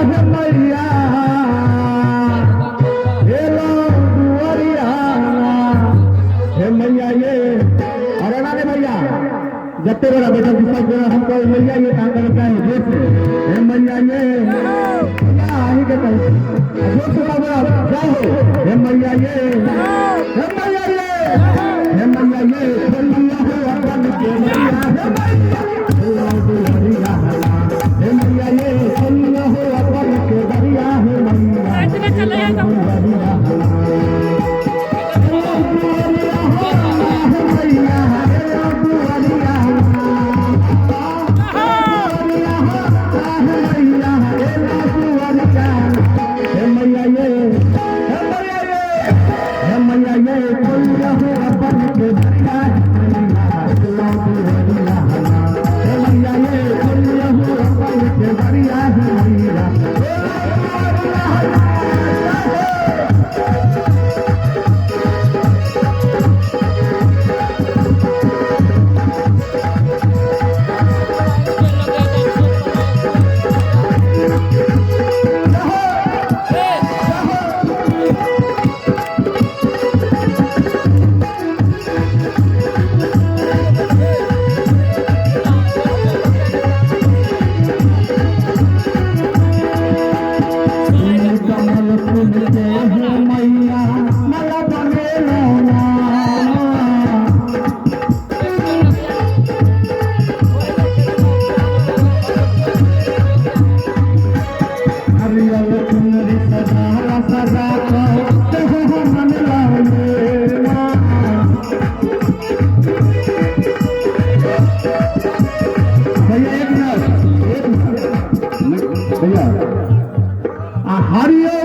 हे मैया हे दुआरिया हे मैया ये अरे ना भैया जत्ते बड़ा बेटा सब हमको मैया ये काम करता है जोर से हे मैया ये आही के जोर से बड़ा जाओ हे मैया ये हे मैया ये हे मैया ये मैया हो अपन के मैया हे मैया हे मैया ये मैया हो अपन के दरिया हे मैया आज में चले जाओ भैया हरिया